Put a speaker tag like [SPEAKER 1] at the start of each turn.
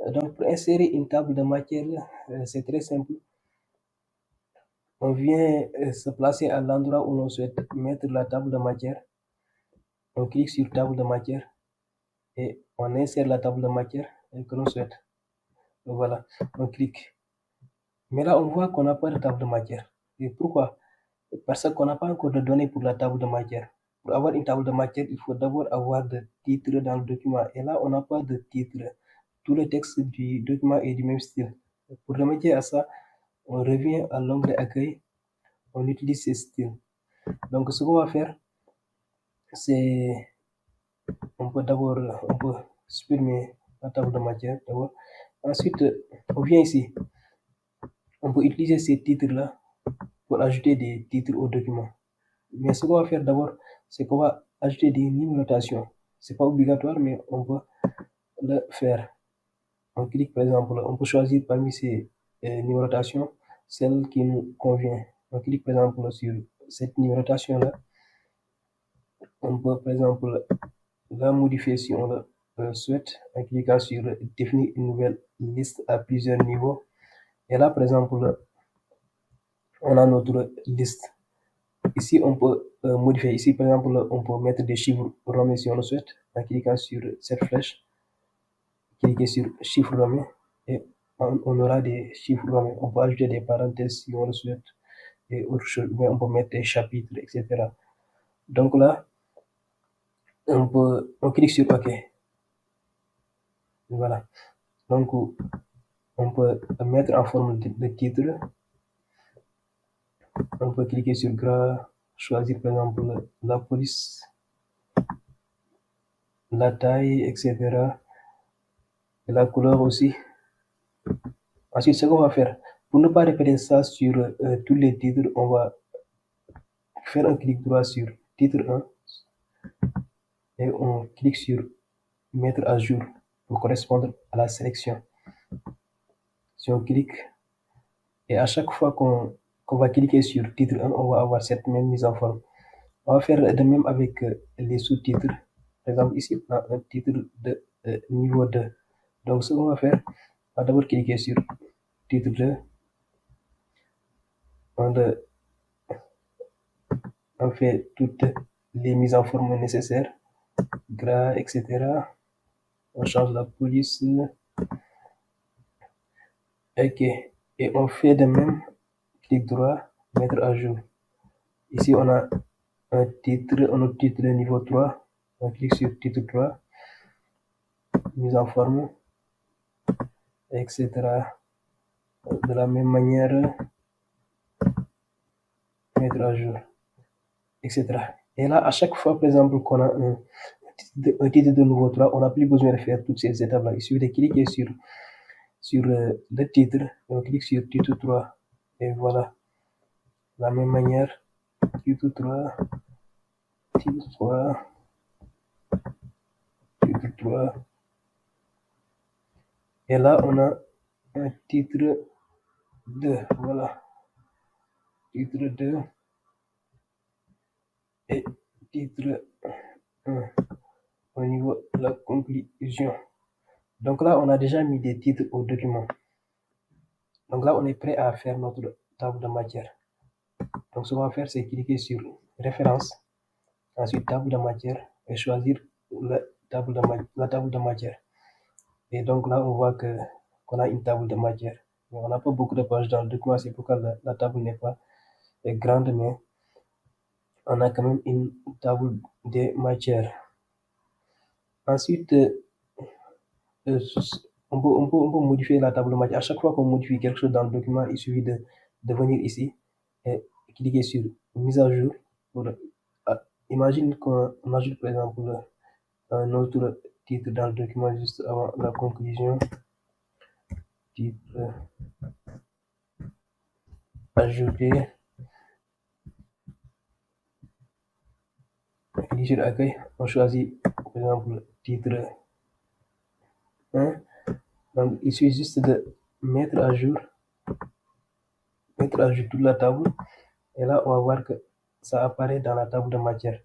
[SPEAKER 1] Donc, pour insérer une table de matière, c'est très simple. On vient se placer à l'endroit où l'on souhaite mettre la table de matière. On clique sur table de matière et on insère la table de matière que l'on souhaite. Voilà, on clique. Mais là, on voit qu'on n'a pas de table de matière. Et pourquoi? Parce qu'on n'a pas encore de données pour la table de matière. Pour avoir une table de matière, il faut d'abord avoir de titre dans le document. Et là, on n'a pas de titre. Tout le texte du document est du même style. Pour remédier à ça, on revient à l'onglet accueil. On utilise ce style. Donc, ce qu'on va faire, c'est on peut supprimer la table de matière d'abord. Ensuite, on vient ici. On peut utiliser ces titres-là pour ajouter des titres au document. Mais ce qu'on va faire d'abord, c'est qu'on va ajouter des numérotations. C'est pas obligatoire, mais on peut le faire. On clique par exemple, on peut choisir parmi ces numérotations celle qui nous convient. On clique par exemple sur cette numérotation-là. On peut par exemple la modifier si on le souhaite en cliquant sur définir une nouvelle liste à plusieurs niveaux. Et là, par exemple, on a notre liste. Ici, on peut modifier. Ici, par exemple, on peut mettre des chiffres romains si on le souhaite en cliquant sur cette flèche. Cliquez sur chiffres romains et on aura des chiffres romains. On peut ajouter des parenthèses si on le souhaite et autre chose. Mais on peut mettre des chapitres, etc. Donc là, on clique sur OK. Voilà. Donc, on peut mettre en forme de titre. On peut cliquer sur gras, choisir par exemple la police, la taille, etc. Et la couleur aussi. Ensuite, ce qu'on va faire, pour ne pas répéter ça sur tous les titres, on va faire un clic droit sur titre 1 et on clique sur mettre à jour pour correspondre à la sélection. Si on clique, et à chaque fois qu'on va cliquer sur titre 1, on va avoir cette même mise en forme. On va faire de même avec les sous-titres. Par exemple, ici, on a un titre de niveau 2. Donc, ce qu'on va faire, on va d'abord cliquer sur titre 2. On fait toutes les mises en forme nécessaires, gras, etc. On change la police. OK. Et on fait de même, clic droit, mettre à jour. Ici, on a un autre titre niveau 3. On clique sur titre 3, mise en forme, etc. De la même manière, mettre à jour, etc. Et là, à chaque fois, par exemple, qu'on a un titre de niveau 3, on n'a plus besoin de faire toutes ces étapes-là. Il suffit de cliquer sur le titre, on clique sur titre 3, et voilà. De la même manière, titre 3, titre 3, titre 3. Et là, on a un titre 2, voilà. Titre 2 et titre 1 au niveau de la conclusion. Donc là, on a déjà mis des titres au document. Donc là, on est prêt à faire notre table de matière. Donc ce qu'on va faire, c'est cliquer sur référence, ensuite table de matière et choisir la table de matière. Et donc là, on voit qu'on a une table de matière. Mais on n'a pas beaucoup de pages dans le document, c'est pourquoi la table n'est pas grande, mais on a quand même une table de matière. Ensuite, on peut modifier la table de matière. À chaque fois qu'on modifie quelque chose dans le document, il suffit de venir ici et cliquer sur mise à jour. Imagine qu'on ajoute par exemple un autre titre dans le document juste avant la conclusion. Titre ajouté. Clique sur accueil. On choisit par exemple titre 1. Donc il suffit juste de mettre à jour toute la table. Et là, on va voir que ça apparaît dans la table de matière.